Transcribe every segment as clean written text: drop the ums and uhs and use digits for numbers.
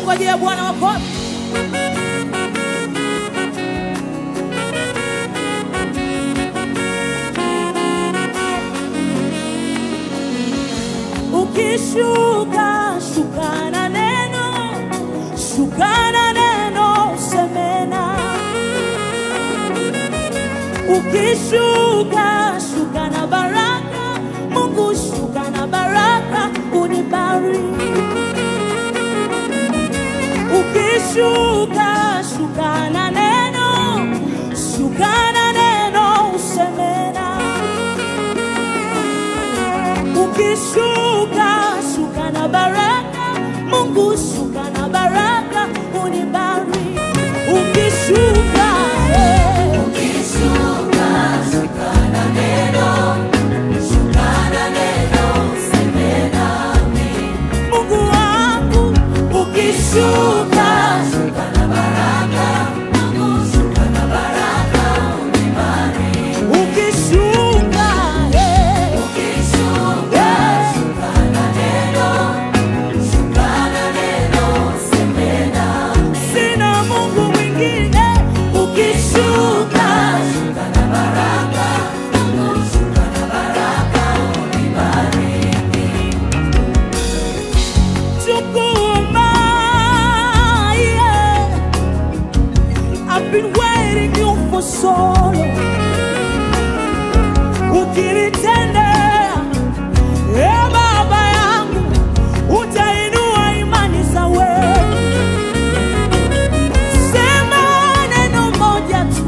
wanaomngojea Bwana wako. Ukishuka, shuka na neno, shuka na neno, semena. Ukishuka, shuka na baraka, Mungu shuka na baraka, unibariki. Ukishuka, shuka na neno, shuka na neno, semena. Ukishuka, shuka na baraka, Mungu shuka na baraka, unibariki. Ukishuka, ukishuka, shuka na neno, shuka na neno, semena mi. Mungu wangu, ukishuka, shuka na baraka, Mungu shuka na baraka, unibariki. ukishuka, Ukishuka, shuka na neno, shuka na neno, semena mi. sina Mungu mwingine. Ukishuka, Shuka na baraka, Mungu shuka na baraka, unibariki. chukuma, yeah. I've been waiting you for so long. Ukinitendea, Baba yangu, utainua imani za wewe. Sema neno moja tu,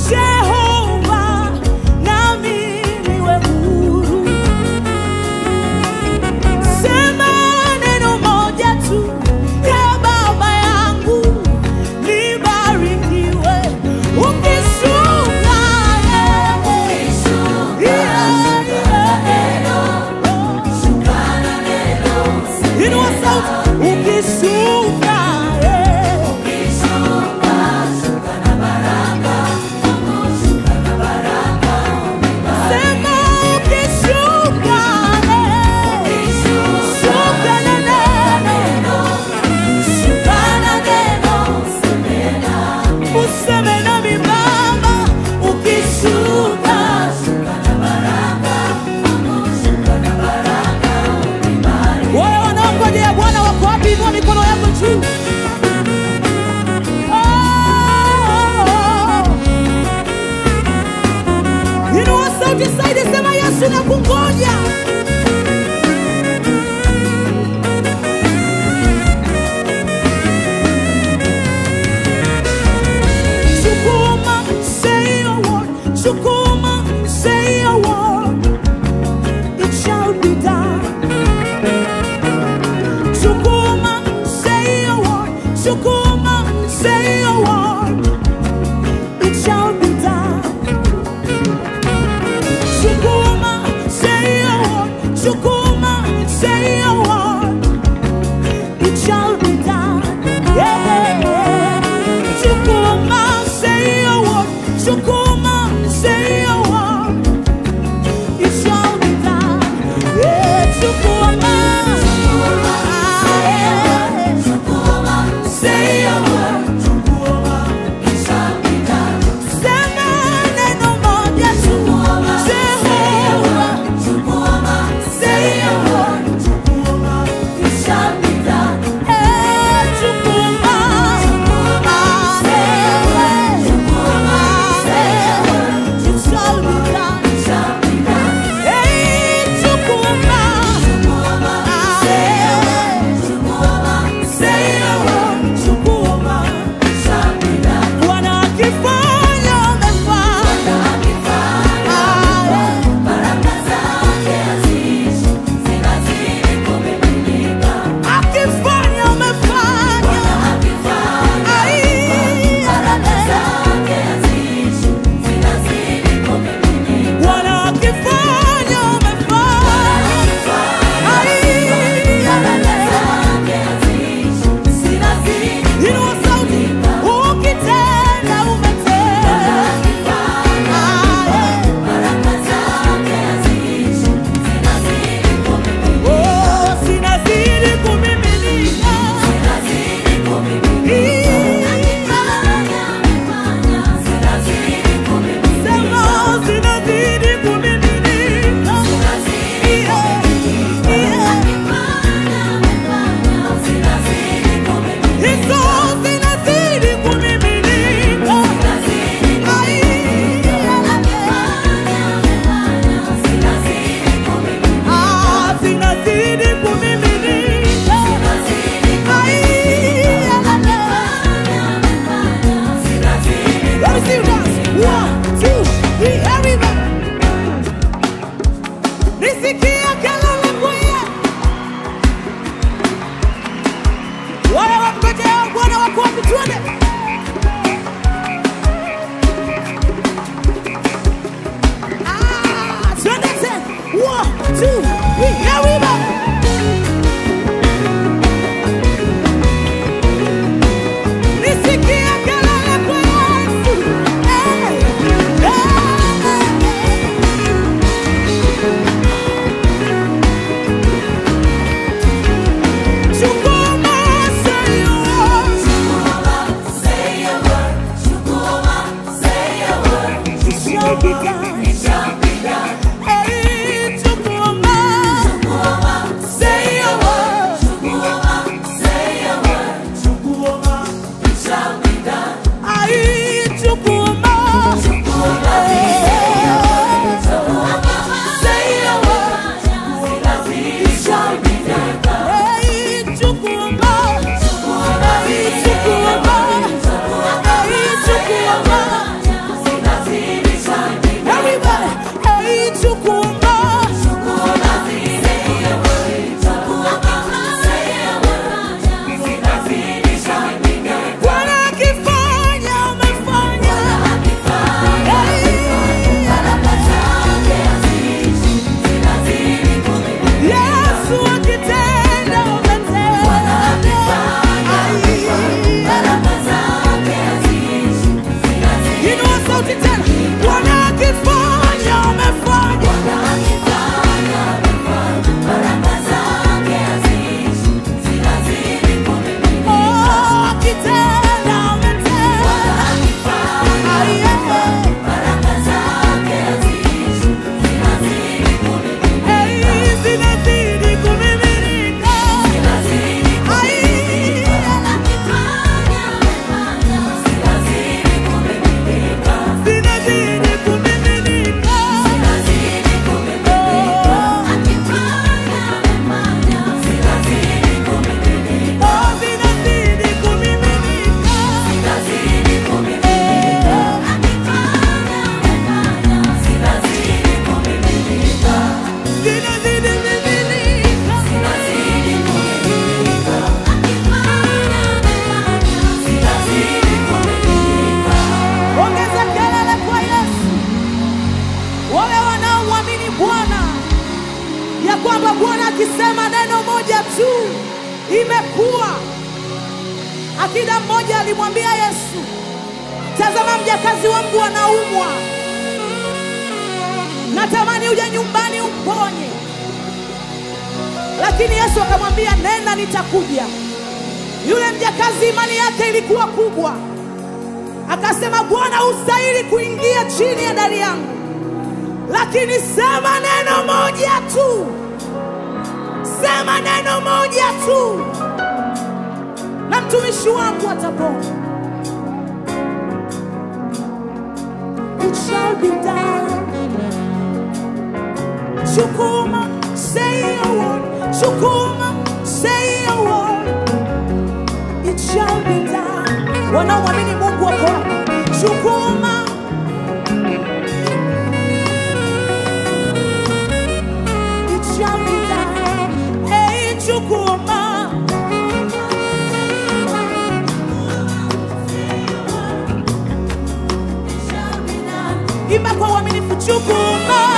Jehova, nami niwe huru. Sema neno moja tu, Baba yangu, nibarikiwe. Ukishuka, Shuka na neno, inua sauti. Ukishuka, ukishuka, shuka na baraka, Mungu shuka na baraka, unibariki. sema ukishuka, shuka na neno, Shuka na neno, semena mi. useme nami Baba. Ukishuka, Shuka na baraka, Mungu shuka na baraka, unibariki. wewe wanaongojea Bwana wako wapi? Inua mikono yako juu. Inua sauti zaidi, sema Yesu nakungoja. Shukuma, say your word. Shukuma, say your word. It shall be done. Shukuma, say your word. Shukuma, say your word. It shall be done. Shukuma, say your word. Shukuma, say your word. It shall be done. Yeah. Shukuma, say your word. Shukuma, say your word. It shall be done. Yeah. Shukuma, Shukuma, say imekuwa. Akida mmoja alimwambia Yesu, tazama mjakazi wangu anaumwa, natamani uje nyumbani umponye. Lakini Yesu akamwambia, nenda, nitakuja. Yule mjakazi imani yake ilikuwa kubwa, akasema, Bwana hustahili kuingia chini ya dari yangu, lakini sema neno moja tu, sema neno moja tu, na mtumishi wangu atapona. It shall be done. Shukuma, say a word. Shukuma, say a word. It shall be done. Wanaomwamini Mungu wako wapi? Shukuma. It shall be done. Hey, shukuma. Imba kwa uaminifu, shukuma.